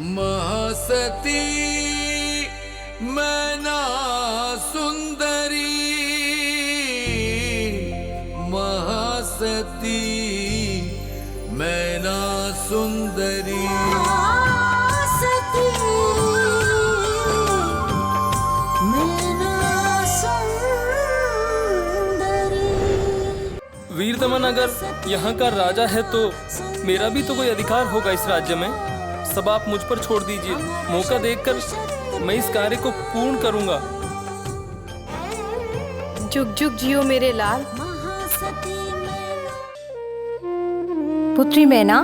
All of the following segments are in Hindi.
महासती मैना सुंदरी, महासती मैना सुंदरी। वीरदमन अगर यहाँ का राजा है तो मेरा भी तो कोई अधिकार होगा इस राज्य में। सब आप मुझ पर छोड़ दीजिए। मौका देखकर मैं इस कार्य को पूर्ण करूंगा। जुग जुग जियो मेरे लाल। पुत्री मैना,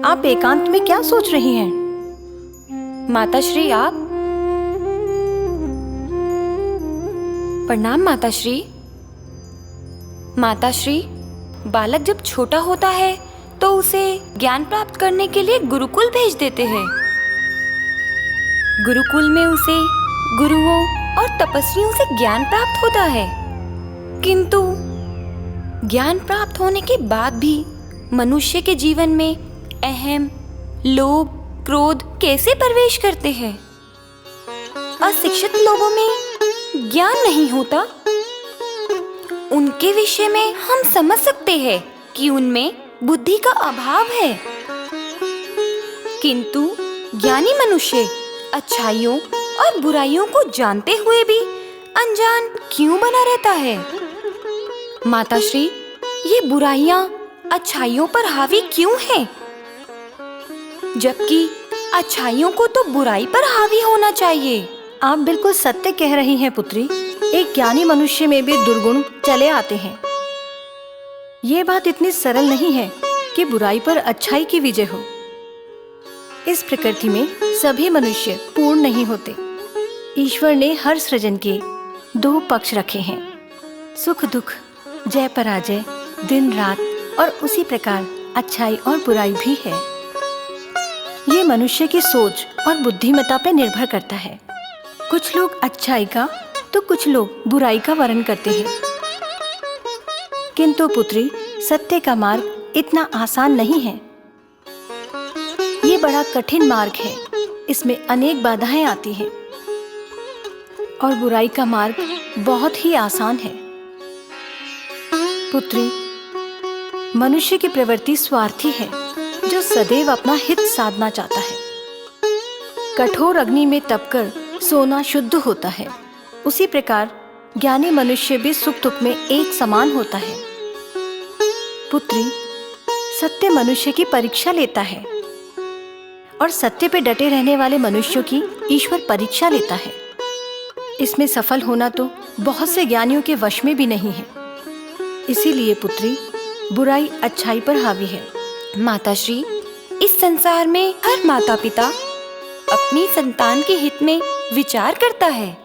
आप एकांत में क्या सोच रही हैं? माताश्री आप। प्रणाम माताश्री। माताश्री, बालक जब छोटा होता है तो उसे ज्ञान प्राप्त करने के लिए गुरुकुल भेज देते हैं। गुरुकुल में उसे गुरुओं और तपस्वियों से ज्ञान प्राप्त होता है, किंतु ज्ञान प्राप्त होने के बाद भी मनुष्य के जीवन में अहम, लोभ, क्रोध कैसे प्रवेश करते हैं? अशिक्षित लोगों में ज्ञान नहीं होता। उनके विषय में हम समझ सकते हैं कि उनमें बुद्धि का अभाव है, किंतु ज्ञानी मनुष्य अच्छाइयों और बुराइयों को जानते हुए भी अनजान क्यों बना रहता है? माताश्री, ये बुराइयां अच्छाइयों पर हावी क्यों हैं? जबकि अच्छाइयों को तो बुराई पर हावी होना चाहिए। आप बिल्कुल सत्य कह रही हैं पुत्री। एक ज्ञानी मनुष्य में भी दुर्गुण चले आते हैं। ये बात इतनी सरल नहीं है कि बुराई पर अच्छाई की विजय हो। इस प्रकृति में सभी मनुष्य पूर्ण नहीं होते। ईश्वर ने हर सृजन के दो पक्ष रखे हैं, सुख दुख, जय पराजय, दिन रात, और उसी प्रकार अच्छाई और बुराई भी है। ये मनुष्य की सोच और बुद्धिमत्ता पर निर्भर करता है। कुछ लोग अच्छाई का तो कुछ लोग बुराई का वर्ण करते हैं, किंतु पुत्री, सत्य का मार्ग इतना आसान नहीं है। ये बड़ा कठिन मार्ग है। इसमें अनेक बाधाएं आती हैं, और बुराई का मार्ग बहुत ही आसान है। पुत्री, मनुष्य की प्रवृत्ति स्वार्थी है, जो सदैव अपना हित साधना चाहता है। कठोर अग्नि में तपकर सोना शुद्ध होता है, उसी प्रकार ज्ञानी मनुष्य भी सुख दुख में एक समान होता है। पुत्री, सत्य मनुष्य की परीक्षा लेता है, और सत्य पे डटे रहने वाले मनुष्यों की ईश्वर परीक्षा लेता है। इसमें सफल होना तो बहुत से ज्ञानियों के वश में भी नहीं है। इसीलिए पुत्री, बुराई अच्छाई पर हावी है। माताश्री, इस संसार में हर माता पिता अपनी संतान के हित में विचार करता है,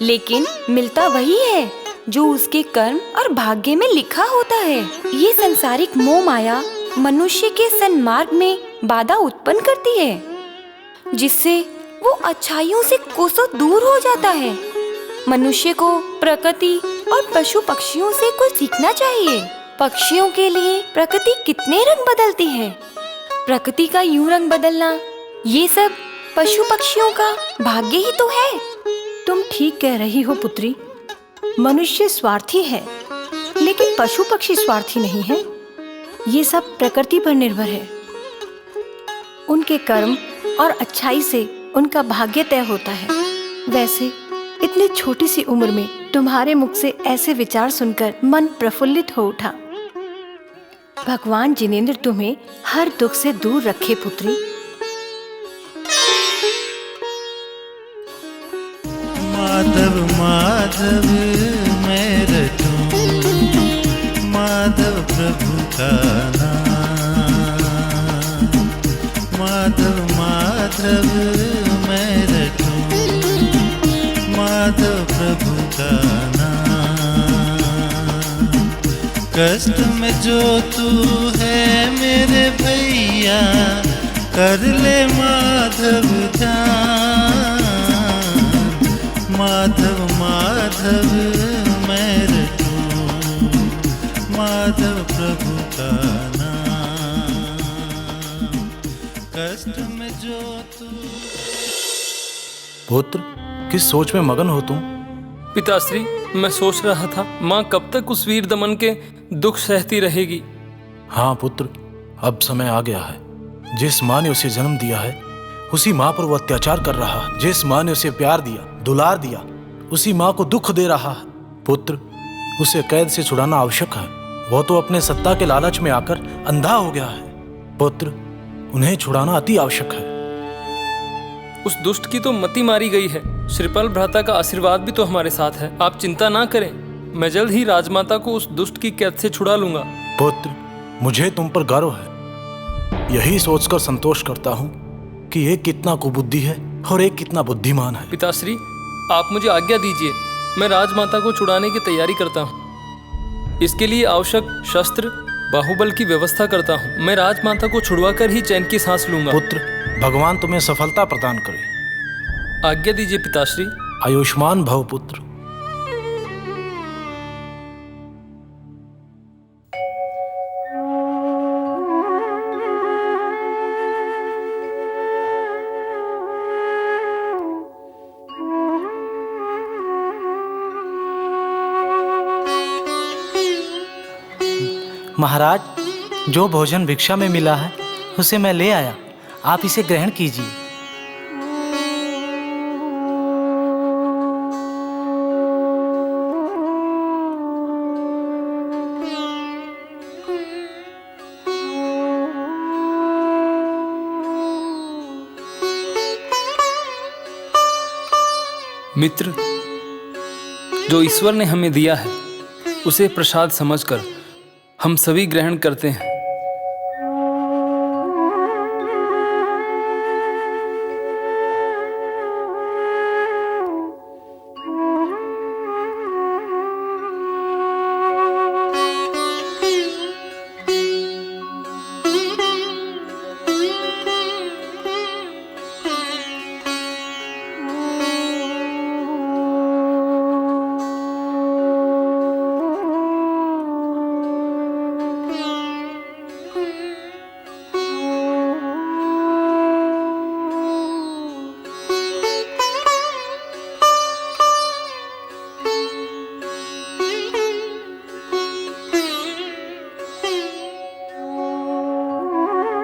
लेकिन मिलता वही है जो उसके कर्म और भाग्य में लिखा होता है। ये संसारिक मोह माया मनुष्य के सन्मार्ग में बाधा उत्पन्न करती है, जिससे वो अच्छाइयों से कोसों दूर हो जाता है। मनुष्य को प्रकृति और पशु पक्षियों से कुछ सीखना चाहिए। पक्षियों के लिए प्रकृति कितने रंग बदलती है। प्रकृति का यूं रंग बदलना, ये सब पशु पक्षियों का भाग्य ही तो है। तुम ठीक कह रही हो पुत्री। मनुष्य स्वार्थी है, लेकिन पशु पक्षी स्वार्थी नहीं है। ये सब प्रकृति पर निर्भर है। उनके कर्म और अच्छाई से उनका भाग्य तय होता है। वैसे इतनी छोटी सी उम्र में तुम्हारे मुख से ऐसे विचार सुनकर मन प्रफुल्लित हो उठा। भगवान जिनेंद्र तुम्हें हर दुख से दूर रखे पुत्री। माधव माधव मैं रटूं, माधव प्रभु का नाम। माधव माधव मैं रटूं, माधव प्रभु का नाम। कष्ट में जो तू है मेरे भैया, कर ले माधव ध्यान। माधव माधव मैं रटूं, माधव प्रभु का नाम। कष्ट में जो तू। पुत्र, किस सोच में मगन हो तुम? पिताश्री, मैं सोच रहा था माँ कब तक उस वीर दमन के दुख सहती रहेगी। हाँ पुत्र, अब समय आ गया है। जिस माँ ने उसे जन्म दिया है उसी माँ पर वो अत्याचार कर रहा है। जिस माँ ने उसे प्यार दिया, दुलार दिया, उसी माँ को दुख दे रहा है। पुत्र, उसे कैद से छुड़ाना आवश्यक है। वो तो अपने सत्ता के लालच में आकर अंधा हो गया है। पुत्र, उन्हें छुड़ाना अति आवश्यक है। उस दुष्ट की तो मति मारी गई है। श्रीपाल भ्राता का आशीर्वाद भी तो हमारे साथ है। आप चिंता ना करें, मैं जल्द ही राजमाता को उस दुष्ट की कैद से छुड़ा लूंगा। पुत्र, मुझे तुम पर गर्व है। यही सोचकर संतोष करता हूँ कि एक कितना कुबुद्धि है और एक कितना बुद्धिमान है। पिताश्री, आप मुझे आज्ञा दीजिए, मैं राजमाता को छुड़ाने की तैयारी करता हूँ। इसके लिए आवश्यक शस्त्र बाहुबल की व्यवस्था करता हूँ। मैं राजमाता को छुड़वा कर ही चैन की सांस लूंगा। पुत्र, भगवान तुम्हें सफलता प्रदान करे। आज्ञा दीजिए पिताश्री। आयुष्मान भव पुत्र। महाराज, जो भोजन भिक्षा में मिला है उसे मैं ले आया, आप इसे ग्रहण कीजिए। मित्र, जो ईश्वर ने हमें दिया है उसे प्रसाद समझकर हम सभी ग्रहण करते हैं।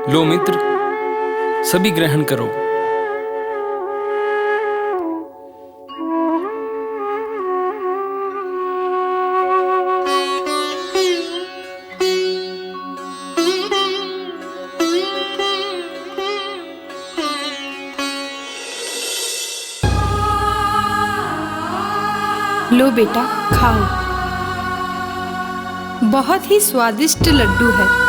लो मित्र, सभी ग्रहण करो। लो बेटा, खाओ। बहुत ही स्वादिष्ट लड्डू है।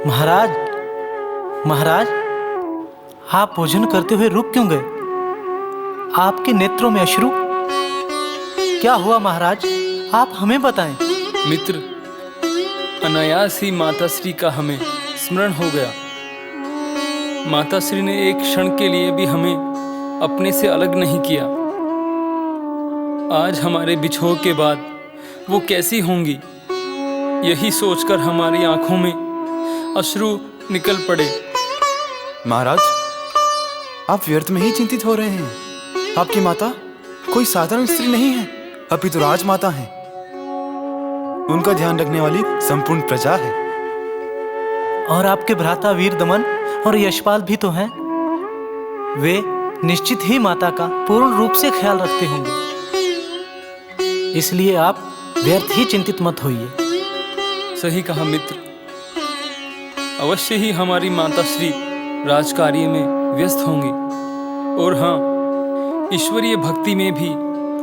महाराज, महाराज, आप भोजन करते हुए रुक क्यों गए? आपके नेत्रों में अश्रु, क्या हुआ महाराज? आप हमें बताएं। मित्र, अनायास ही माताश्री का हमें स्मरण हो गया। माताश्री ने एक क्षण के लिए भी हमें अपने से अलग नहीं किया। आज हमारे बिछोह के बाद वो कैसी होंगी, यही सोचकर हमारी आंखों में अश्रु निकल पड़े। महाराज, आप व्यर्थ में ही चिंतित हो रहे हैं। आपकी माता कोई साधारण स्त्री नहीं है, अपितु राजमाता है। उनका ध्यान रखने वाली संपूर्ण प्रजा है। और आपके भ्राता वीर दमन और यशपाल भी तो हैं। वे निश्चित ही माता का पूर्ण रूप से ख्याल रखते होंगे। इसलिए आप व्यर्थ ही चिंतित मत होइए। सही कहा मित्र, अवश्य ही हमारी माताश्री राजकार्य में व्यस्त होंगी और हाँ, ईश्वरीय भक्ति में भी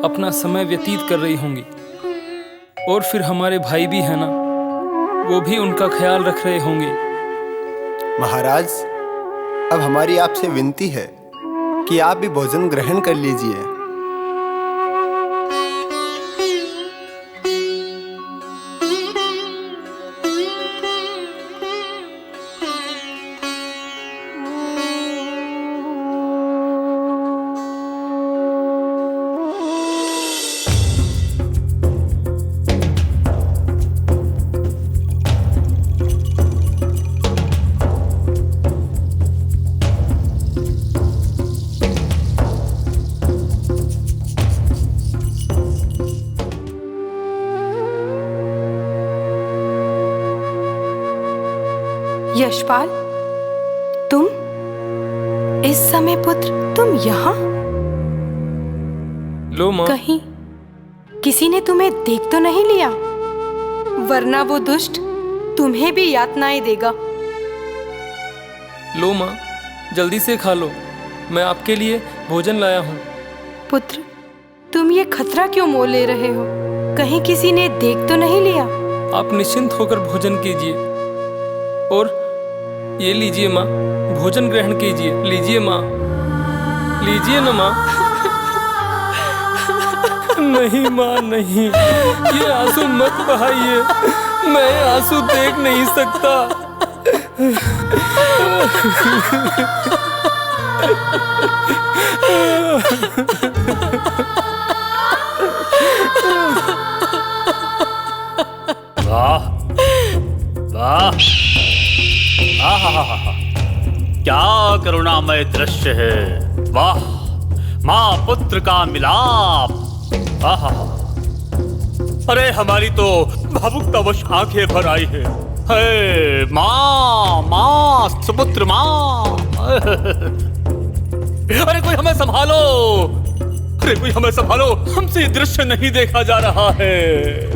अपना समय व्यतीत कर रही होंगी। और फिर हमारे भाई भी है ना, वो भी उनका ख्याल रख रहे होंगे। महाराज, अब हमारी आपसे विनती है कि आप भी भोजन ग्रहण कर लीजिए। यशपाल, तुम इस समय पुत्र, तुम यहाँ? लो माँ। कहीं किसी ने तुम्हें देख तो नहीं लिया? वरना वो दुष्ट तुम्हें भी यातनाएं देगा। लो माँ, जल्दी से खा लो, मैं आपके लिए भोजन लाया हूँ। पुत्र, तुम ये खतरा क्यों मोल ले रहे हो? कहीं किसी ने देख तो नहीं लिया? आप निश्चिंत होकर भोजन कीजिए और ये लीजिए माँ, भोजन ग्रहण कीजिए। लीजिए माँ, लीजिए ना माँ। नहीं माँ, नहीं, ये आंसू मत बहाइए, मैं आंसू देख नहीं सकता। वाह वाह, आहा, क्या करुणामय दृश्य है। वाह, माँ पुत्र का मिलाप। आहा, अरे हमारी तो भावुकतावश आंखें भर आई है। हे माँ, माँ, सुपुत्र माँ। अरे कोई हमें संभालो, अरे कोई हमें संभालो, हमसे ये दृश्य नहीं देखा जा रहा है।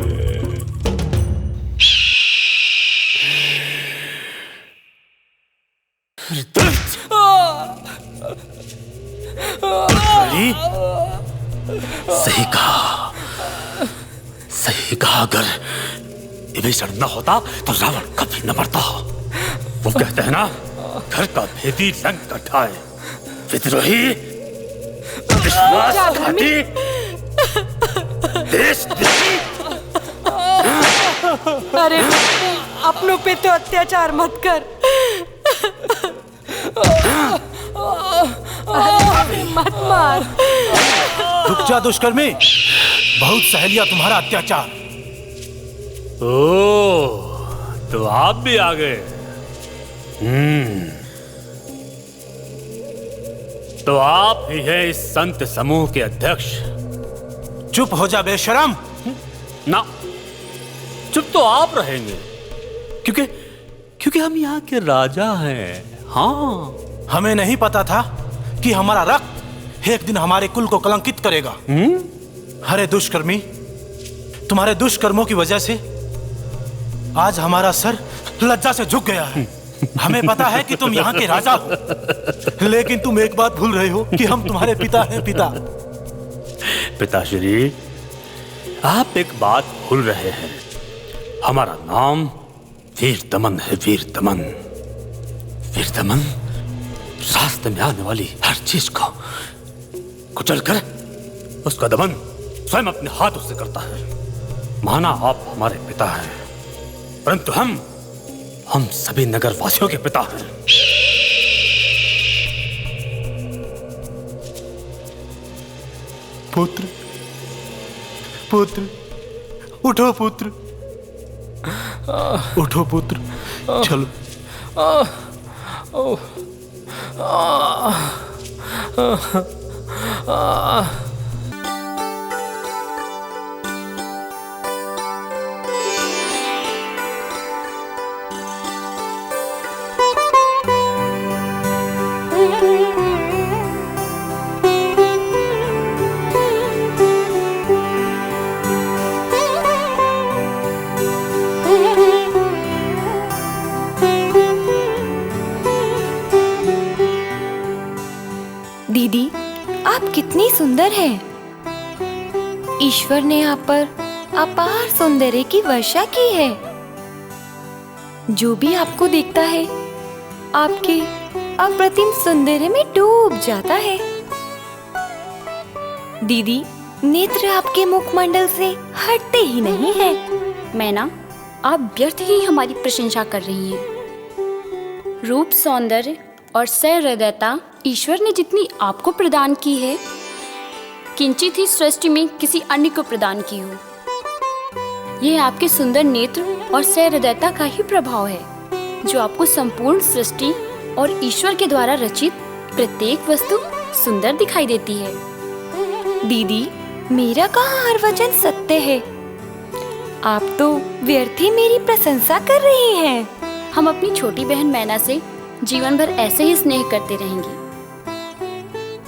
सही कहा, अगर विभीषण न होता तो रावण कभी न मरता। वो कहते हैं ना, घर का भेदी लंका ढाए, विद्रोही, विश्वासघाती, देशद्रोही। अरे अपनों पे तो अत्याचार मत कर। अरे मत मार। रुक जा दुष्कर्मी, बहुत सह लिया तुम्हारा अत्याचार। ओह, तो आप भी आ गए। तो आप ही हैं इस संत समूह के अध्यक्ष। चुप हो जा बेशरम। ना, चुप तो आप रहेंगे, क्योंकि हम यहाँ के राजा हैं। हाँ, हमें नहीं पता था कि हमारा रक्त एक दिन हमारे कुल को कलंकित करेगा। अरे दुष्कर्मी, तुम्हारे दुष्कर्मों की वजह से आज हमारा सर लज्जा से झुक गया है। हमें पता है कि तुम यहाँ के राजा हो, लेकिन तुम एक बात भूल रहे हो कि हम तुम्हारे पिता हैं। पिताश्री, आप एक बात भूल रहे हैं। हमारा नाम वीर दमन है। वीर दमन, वीर दमन रास्ते में आने वाली हर चीज को कुचल कर उसका दमन स्वयं अपने हाथों से करता है। माना आप हमारे पिता हैं, परंतु हम सभी नगर वासियों के पिता हैं। पुत्र, पुत्र, उठो पुत्र, उठो पुत्र, चलो। दीदी, आप कितनी सुंदर हैं। ईश्वर ने आप पर अपार सौंदर्य की वर्षा की है। जो भी आपको देखता है, आपके अप्रतिम सौंदर्य में डूब जाता है। दीदी, नेत्र आपके मुखमंडल से हटते ही नहीं हैं। मैना, आप व्यर्थ ही हमारी प्रशंसा कर रही हैं। रूप, सौंदर्य और सहृदयता ईश्वर ने जितनी आपको प्रदान की है, किंचित ही सृष्टि में किसी अन्य को प्रदान की हो। यह आपके सुंदर नेत्र और सहृदयता का ही प्रभाव है, जो आपको संपूर्ण सृष्टि और ईश्वर के द्वारा रचित प्रत्येक वस्तु सुंदर दिखाई देती है। दीदी, मेरा कहाँ हर वचन सत्य है। आप तो व्यर्थ ही मेरी प्रशंसा कर रही हैं। हम अपनी छोटी बहन मैना से जीवन भर ऐसे ही स्नेह करते रहेंगे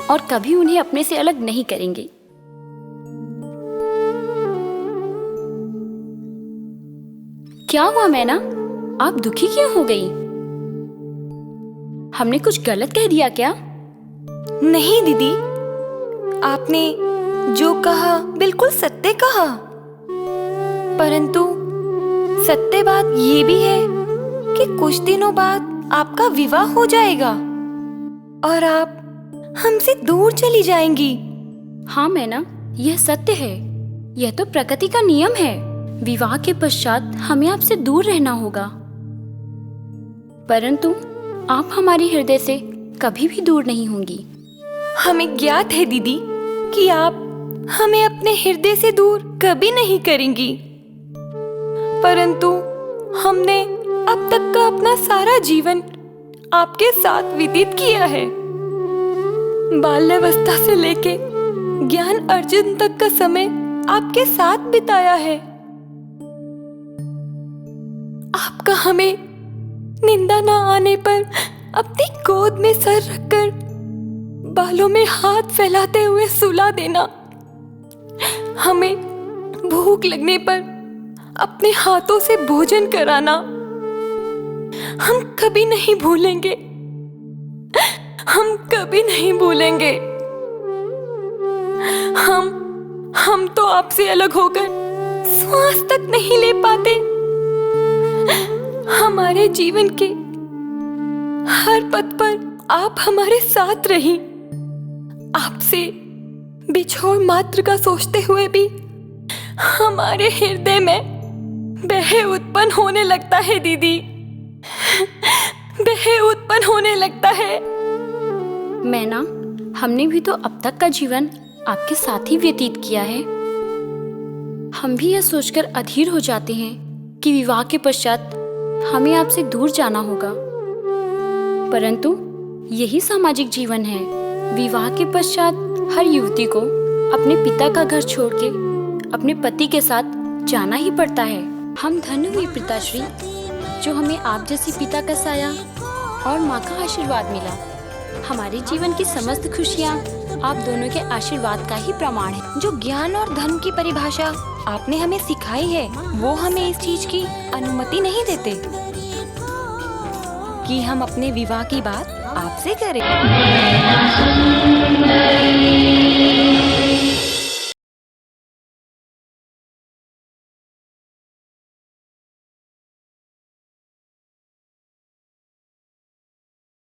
और कभी उन्हें अपने से अलग नहीं करेंगे। क्या हुआ मैना, आप दुखी क्यों हो गई? हमने कुछ गलत कह दिया क्या? नहीं दीदी, आपने जो कहा बिल्कुल सत्य कहा, परंतु सत्य बात ये भी है कि कुछ दिनों बाद आपका विवाह हो जाएगा और आप हमसे दूर चली जाएंगी। हाँ मैना, यह सत्य है। यह तो प्रकृति का नियम है। विवाह के पश्चात हमें आपसे दूर रहना होगा, परंतु आप हमारे हृदय से कभी भी दूर नहीं होंगी। हमें ज्ञात है दीदी कि आप हमें अपने हृदय से दूर कभी नहीं करेंगी, परंतु हमने अब तक का अपना सारा जीवन आपके साथ व्यतीत किया है। बाल्यावस्था से लेके ज्ञान अर्जन तक का समय आपके साथ बिताया है। आपका हमें निंदा ना आने पर अपनी गोद में सर रखकर बालों में हाथ फैलाते हुए सुला देना, हमें भूख लगने पर अपने हाथों से भोजन कराना हम कभी नहीं भूलेंगे। हम कभी नहीं भूलेंगे। हम तो आपसे अलग होकर श्वास तक नहीं ले पाते। हमारे जीवन के हर पथ पर आप हमारे साथ रही। आपसे बिछोड़ मात्र का सोचते हुए भी हमारे हृदय में बह उत्पन्न होने लगता है दीदी, बह उत्पन्न होने लगता है। मैना, हमने भी तो अब तक का जीवन आपके साथ ही व्यतीत किया है। हम भी यह सोचकर अधीर हो जाते हैं कि विवाह के पश्चात हमें आपसे दूर जाना होगा, परंतु यही सामाजिक जीवन है। विवाह के पश्चात हर युवती को अपने पिता का घर छोड़ के अपने पति के साथ जाना ही पड़ता है। हम धन्य हुए पिताश्री, जो हमें आप जैसे पिता का साया और माँ का आशीर्वाद मिला। हमारे जीवन की समस्त खुशियाँ आप दोनों के आशीर्वाद का ही प्रमाण है। जो ज्ञान और धर्म की परिभाषा आपने हमें सिखाई है, वो हमें इस चीज की अनुमति नहीं देते कि हम अपने विवाह की बात आपसे करें।